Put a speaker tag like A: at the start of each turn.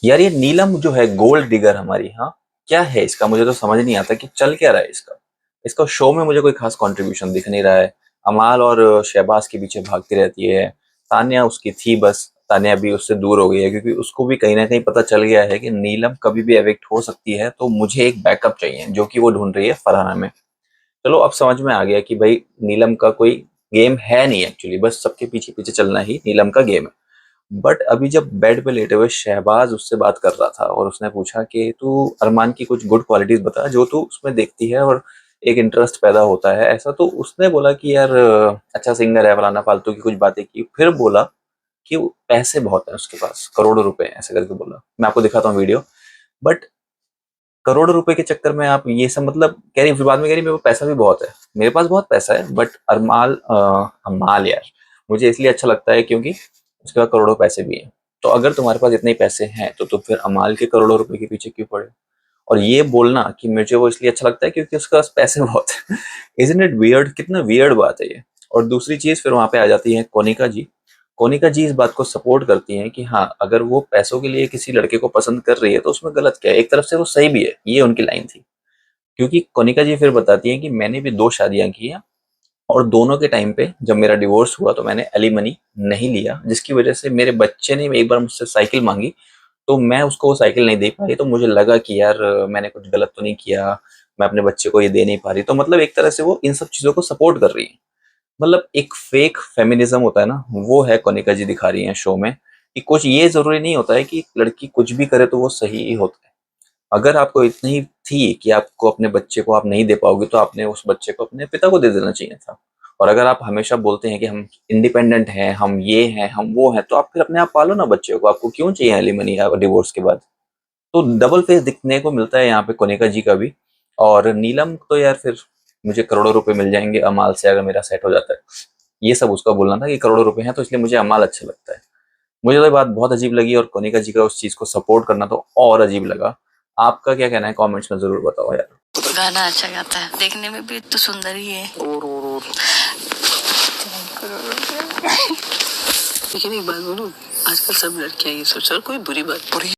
A: यार ये नीलम जो है गोल्ड डिगर हमारी, हाँ क्या है इसका, मुझे तो समझ नहीं आता कि चल क्या रहा है इसका। इसका शो में मुझे कोई खास कंट्रीब्यूशन दिख नहीं रहा है। अमाल और शहबाज के पीछे भागती रहती है। तान्या उसकी थी बस, तान्या भी उससे दूर हो गई है क्योंकि उसको भी कहीं ना कहीं पता चल गया है कि नीलम कभी भी एविक्ट हो सकती है, तो मुझे एक बैकअप चाहिए जो कि वो ढूंढ रही है फरहाना में। चलो अब समझ में आ गया कि भाई नीलम का कोई गेम है नहीं एक्चुअली, बस सबके पीछे पीछे चलना ही नीलम का गेम है। बट अभी जब बेड पे लेटे हुए शहबाज उससे बात कर रहा था और उसने पूछा कि तू अरमान की कुछ गुड क्वालिटीज बता जो तू उसमें देखती है और एक इंटरेस्ट पैदा होता है ऐसा, तो उसने बोला कि यार अच्छा सिंगर है फलाना फालतू की कुछ बातें की, फिर बोला कि पैसे बहुत है उसके पास, करोड़ों रुपए हैं, ऐसे करके बोला। मैं आपको दिखाता हूँ वीडियो। बट करोड़ों रुपए के चक्कर में आप ये सब मतलब कह रही, फिर बाद में कह रही मेरे पास पैसा भी बहुत है। मेरे पास बहुत पैसा है बट अरमाल अमाल यार मुझे इसलिए अच्छा लगता है क्योंकि उसके पास करोड़ों पैसे भी हैं। तो अगर तुम्हारे पास इतने ही पैसे हैं तो फिर अमाल के करोड़ों रुपए के पीछे क्यों पड़े। और ये बोलना कि मुझे वो इसलिए अच्छा लगता है क्योंकि उसके पास पैसे बहुत है। इजंट इट वियर्ड, कितना वियर्ड बात है ये। और दूसरी चीज फिर वहां पे आ जाती है कोनिका जी। कोनिका जी इस बात को सपोर्ट करती हैं कि हाँ अगर वो पैसों के लिए किसी लड़के को पसंद कर रही है तो उसमें गलत क्या है, एक तरफ से वो सही भी है, ये उनकी लाइन थी। क्योंकि कोनिका जी फिर बताती हैं कि मैंने भी 2 शादियां की हैं और दोनों के टाइम पे जब मेरा डिवोर्स हुआ तो मैंने एलिमनी नहीं लिया, जिसकी वजह से मेरे बच्चे ने एक बार मुझसे साइकिल मांगी तो मैं उसको वो साइकिल नहीं दे पाई, तो मुझे लगा कि यार मैंने कुछ गलत तो नहीं किया, मैं अपने बच्चे को ये दे नहीं पा रही। तो मतलब एक तरह से वो इन सब चीजों को सपोर्ट कर रही है। मतलब एक फेक फेमिनिज्म होता है ना, वो है कनिका जी दिखा रही हैं शो में कि कुछ ये जरूरी नहीं होता है कि लड़की कुछ भी करे तो वो सही ही होता है। अगर आपको इतनी थी कि आपको अपने बच्चे को आप नहीं दे पाओगे तो आपने उस बच्चे को अपने पिता को दे देना चाहिए था। और अगर आप हमेशा बोलते हैं कि हम इंडिपेंडेंट हैं, हम ये हैं, हम वो हैं, तो आप फिर अपने आप पालो ना बच्चे को, आपको क्यों चाहिए एलिमनी या डिवोर्स के बाद। तो डबल फेस दिखने को मिलता है यहाँ पे कोनिका जी का भी। और नीलम तो यार फिर मुझे करोड़ों रुपए मिल जाएंगे अमाल से अगर मेरा सेट हो जाता है, ये सब उसका बोलना था कि करोड़ों रुपए हैं तो इसलिए मुझे अमाल अच्छा लगता है। मुझे तो ये बात बहुत अजीब लगी और कोनिका जी का उस चीज को सपोर्ट करना तो और अजीब लगा। आपका क्या कहना है कमेंट्स में जरूर बताओ यार।
B: गाना अच्छा गाता है, देखने में भी तो सुंदर ही है। और लेकिन एक बात बोलूं, आजकल सब लड़कियां ये सोच रही कोई बुरी बात